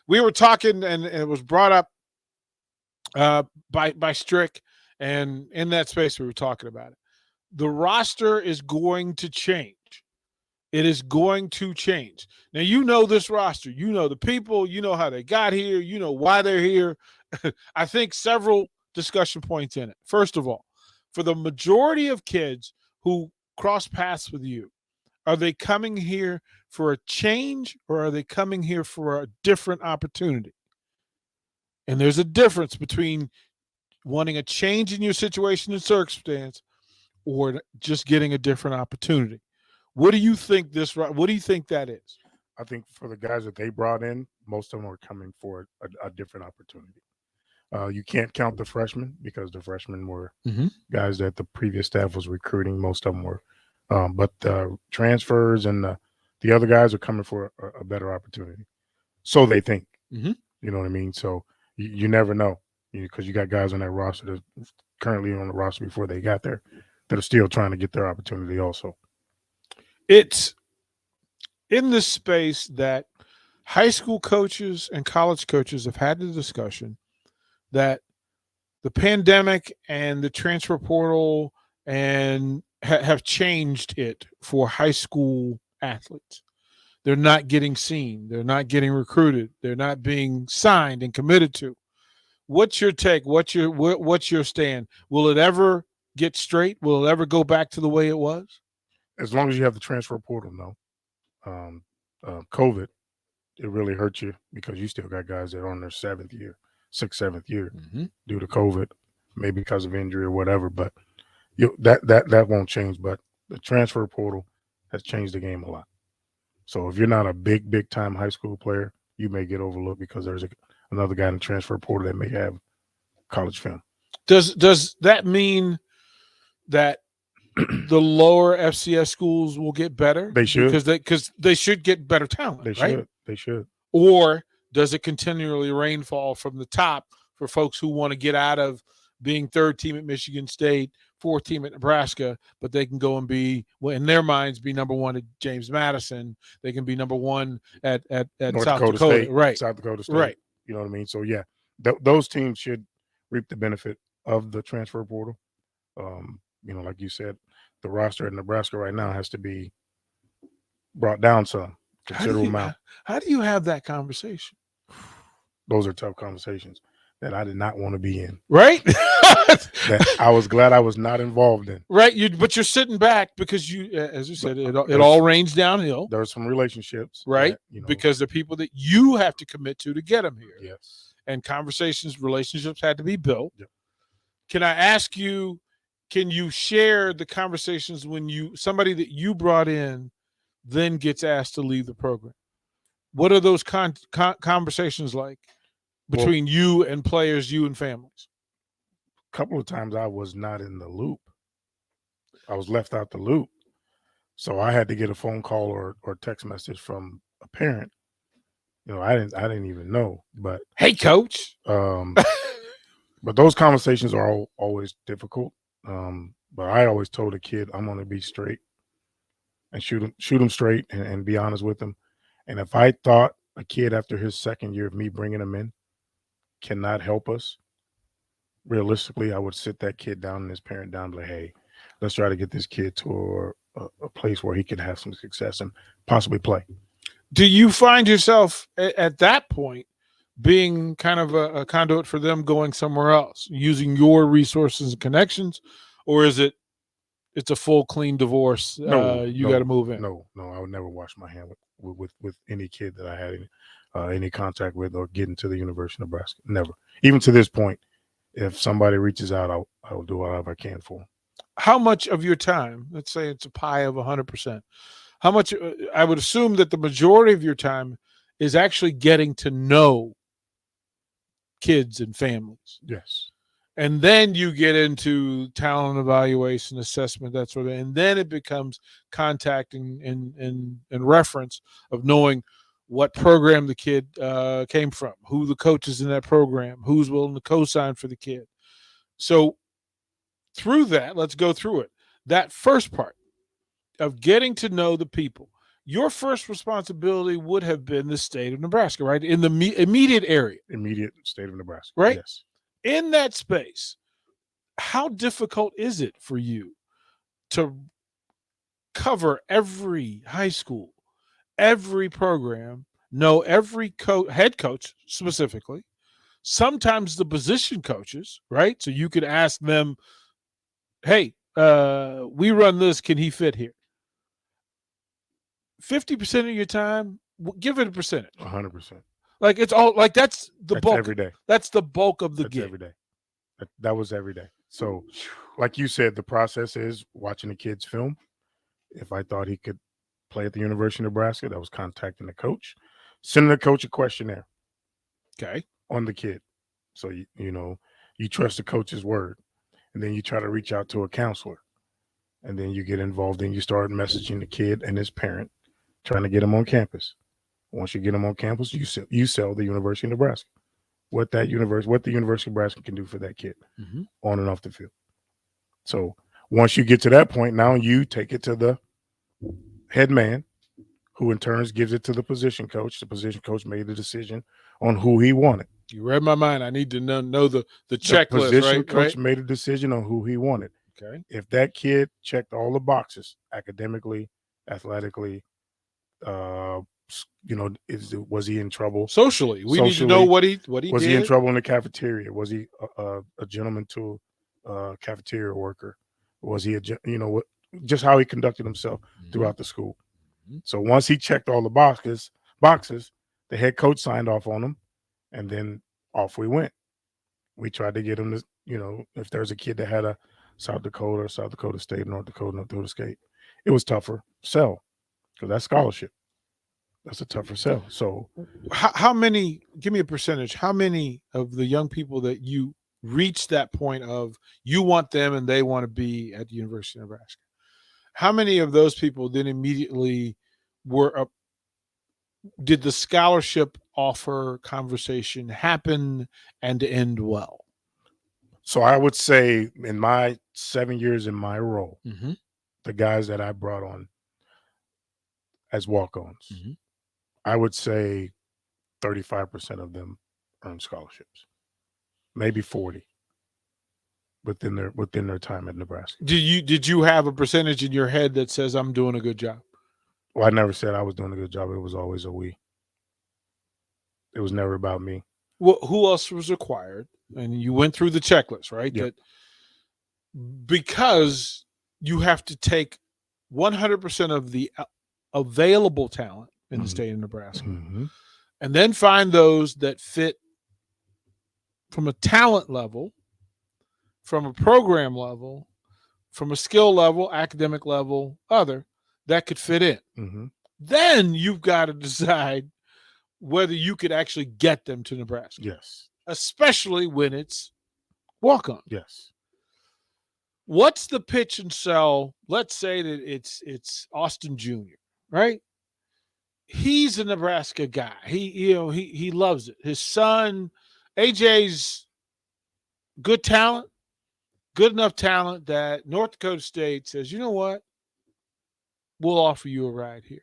we were talking, and it was brought up by Strick, and in that space we were talking about it. The roster is going to change. It is going to change. Now, you know this roster. You know the people. You know how they got here. You know why they're here. I think several discussion points in it. First of all, for the majority of kids who cross paths with you, are they coming here for a change, or are they coming here for a different opportunity? And there's a difference between wanting a change in your situation and circumstance or just getting a different opportunity. What do you think what do you think that is? I think for the guys that they brought in, most of them are coming for a different opportunity. You can't count the freshmen because the freshmen were guys that the previous staff was recruiting. Most of them were. But the transfers and the other guys are coming for a better opportunity. So they think. You know what I mean? So you never know, because you got guys on that roster that's currently on the roster before they got there that are still trying to get their opportunity also. It's in this space that high school coaches and college coaches have had the discussion that the pandemic and the transfer portal and have changed it for high school athletes. They're not getting seen. They're not getting recruited. They're not being signed and committed to. What's your take? What's your stand? Will it ever get straight? Will it ever go back to the way it was? As long as you have the transfer portal, no. COVID, it really hurt you because you still got guys that are on their sixth, seventh year due to COVID, maybe because of injury or whatever. But that won't change. But the transfer portal has changed the game a lot. So if you're not a big time high school player, you may get overlooked because there's another guy in the transfer portal that may have college film. Does that mean that the lower FCS schools will get better? They should, because they should get better talent. They should. Or does it continually rainfall from the top for folks who want to get out of being third team at Michigan State, fourth team at Nebraska, but they can go and be, in their minds, be number one at James Madison. They can be number one at North South Dakota Dakota. State, Right. South Dakota State. Right. You know what I mean? So, yeah, those teams should reap the benefit of the transfer portal. Like you said, the roster at Nebraska right now has to be brought down some considerable amount. How do you have that conversation? Those are tough conversations that I did not want to be in. Right? That I was glad I was not involved in. Right. But you're sitting back because you, as you said, it all rains downhill. There are some relationships. Right. That, because they're people that you have to commit to get them here. Yes. And relationships had to be built. Yep. Can I ask you, can you share the conversations when somebody that you brought in then gets asked to leave the program? What are those conversations like between you and players, you and families? A couple of times I was not in the loop. I was left out the loop. So I had to get a phone call or text message from a parent. I didn't even know. But hey, coach. But those conversations are always difficult. But I always told a kid, I'm going to be straight and shoot him straight and be honest with him. And if I thought a kid after his second year of me bringing him in cannot help us, realistically, I would sit that kid down and his parent down and be like, hey, let's try to get this kid to a place where he can have some success and possibly play. Do you find yourself at that point being kind of a conduit for them going somewhere else, using your resources and connections, or is it's a full clean divorce? You got to move in. No, I would never wash my hand with any kid that I had any contact with or get into the University of Nebraska. Never. Even to this point, if somebody reaches out, I will do whatever I can for them. How much of your time, let's say it's a pie of 100%, how much, I would assume that the majority of your time is actually getting to know kids and families. Yes. And then you get into talent evaluation, assessment, that sort of thing. And then it becomes contacting and reference of knowing what program the kid came from, who the coach is in that program, who's willing to co-sign for the kid. So through that, let's go through it. That first part of getting to know the people, your first responsibility would have been the state of Nebraska, right? In the immediate area. Immediate state of Nebraska. Right? Yes. In that space, how difficult is it for you to cover every high school, every program, know every head coach specifically, sometimes the position coaches, right? So you could ask them, hey, we run this, can he fit here? 50% of your time, give it a percentage. 100%. Like it's all like that's bulk every day. That's the bulk of the That's gig. every day. That was every day. So, like you said, the process is watching the kids film. If I thought he could play at the University of Nebraska, that was contacting the coach, sending the coach a questionnaire. Okay. On the kid. So you trust the coach's word, and then you try to reach out to a counselor, and then you get involved and you start messaging the kid and his parent, trying to get him on campus. Once you get him on campus, you sell the University of Nebraska. What the University of Nebraska can do for that kid on and off the field. So once you get to that point, now you take it to the head man, who in turn gives it to the position coach. The position coach made the decision on who he wanted. You read my mind. I need to know the checklist. The position right? coach made a decision on who he wanted. Okay. If that kid checked all the boxes, academically, athletically, was he in trouble socially? We need to know what he was did. he in trouble in the cafeteria? Was he a gentleman to a cafeteria worker? Was he just how he conducted himself throughout the school? So once he checked all the boxes, the head coach signed off on him, and then off we went. We tried to get him to, if there's a kid that had a South Dakota State, North Dakota State, it was tougher sell because that's scholarship. That's a tougher sell. So how many, give me a percentage, how many of the young people that you reach that point of you want them and they want to be at the University of Nebraska, how many of those people then immediately did the scholarship offer conversation happen and end well? So I would say in my 7 years in my role, the guys that I brought on as walk-ons, I would say 35% of them earned scholarships, maybe 40 within their time at Nebraska. Did you have a percentage in your head that says I'm doing a good job? Well, I never said I was doing a good job. It was always a we. It was never about me. Well, who else was required? And you went through the checklist, right? Yep. That because you have to take 100% of the available talent in the state of Nebraska, and then find those that fit from a talent level, from a program level, from a skill level, academic level, other that could fit in. Then you've got to decide whether you could actually get them to Nebraska. Yes. Especially when it's walk-on. Yes. What's the pitch and sell? Let's say that it's Austin Jr., right? He's a Nebraska guy. He loves it. His son, AJ's good talent, good enough talent that North Dakota State says, you know what? We'll offer you a ride here.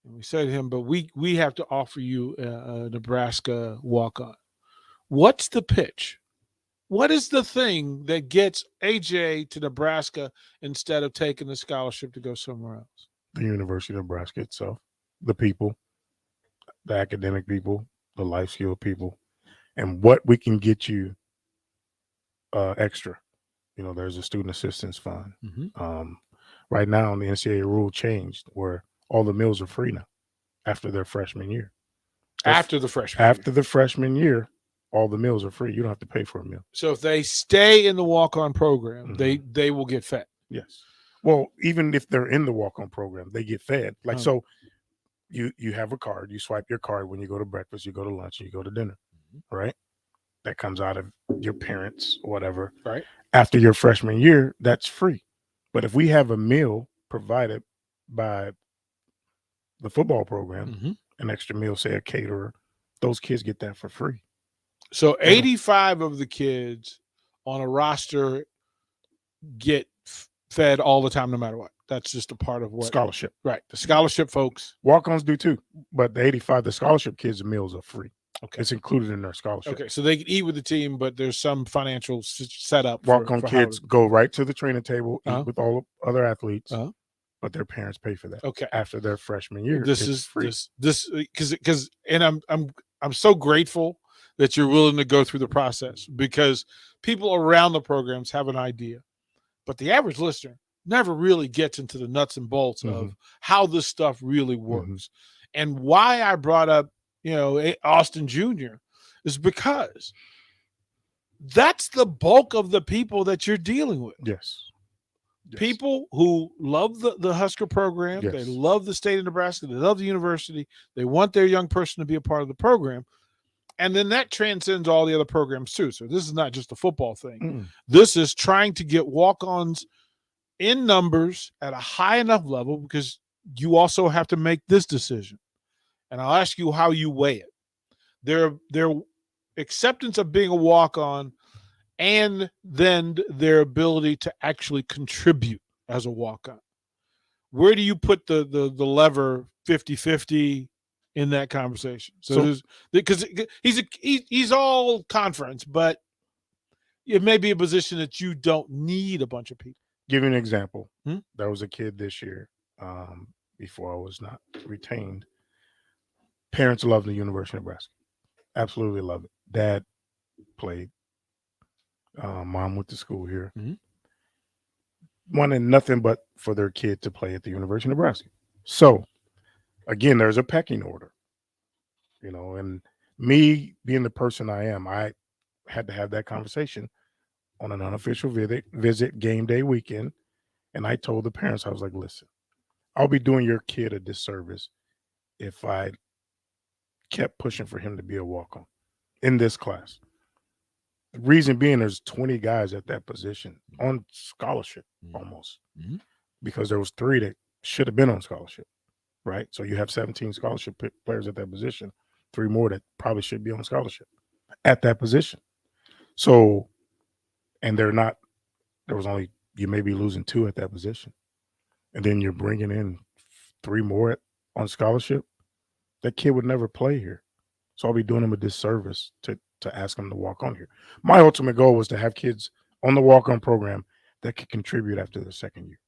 And we say to him, but we have to offer you a Nebraska walk-on. What's the pitch? What is the thing that gets AJ to Nebraska instead of taking the scholarship to go somewhere else? The University of Nebraska itself, the people, the academic people, the life skill people, and what we can get you extra. There's a student assistance fund. Right now, the NCAA rule changed where all the meals are free now after their freshman year. After the freshman year, all the meals are free. You don't have to pay for a meal. So if they stay in the walk-on program, they will get fed. Yes. Well, even if they're in the walk-on program, they get fed. So you have a card. You swipe your card when you go to breakfast, you go to lunch, you go to dinner, right? That comes out of your parents, whatever. Right. After your freshman year, that's free. But if we have a meal provided by the football program, an extra meal, say a caterer, those kids get that for free. So 85 of the kids on a roster get fed all the time, no matter what. That's just a part of what Scholarship. Right. The scholarship folks. Walk-ons do too. But the 85, the scholarship kids' meals are free. Okay. It's included in their scholarship. Okay. So they can eat with the team, but there's some financial setup. Walk-on kids go right to the training table, eat with all other athletes, but their parents pay for that. Okay. After their freshman year, This it's is free. this because and I'm so grateful that you're willing to go through the process, because people around the programs have an idea, but the average listener never really gets into the nuts and bolts of how this stuff really works. And why I brought up, Austin Jr. is because that's the bulk of the people that you're dealing with. Yes. People who love the Husker program. Yes. They love the state of Nebraska. They love the university. They want their young person to be a part of the program. And then that transcends all the other programs too. So this is not just a football thing. This is trying to get walk-ons in numbers at a high enough level, because you also have to make this decision. And I'll ask you how you weigh it. Their acceptance of being a walk-on, and then their ability to actually contribute as a walk-on. Where do you put the lever 50-50 in that conversation? So because he's all conference, but it may be a position that you don't need a bunch of people. Give you an example. There was a kid this year, before I was not retained. Parents love the University of Nebraska. Absolutely love it. Dad played. Mom went to school here. Wanted nothing but for their kid to play at the University of Nebraska. So, again, there's a pecking order. And me being the person I am, I had to have that conversation on an unofficial visit game day weekend. And I told the parents, I was like, listen, I'll be doing your kid a disservice if I kept pushing for him to be a walk-on in this class. The reason being, there's 20 guys at that position on scholarship almost, because there was 3 that should have been on scholarship, right? So you have 17 scholarship players at that position, 3 more that probably should be on scholarship at that position. So, and there was only, you may be losing 2 at that position. And then you're bringing in 3 more on scholarship. That kid would never play here. So I'll be doing him a disservice to ask him to walk on here. My ultimate goal was to have kids on the walk-on program that could contribute after the second year.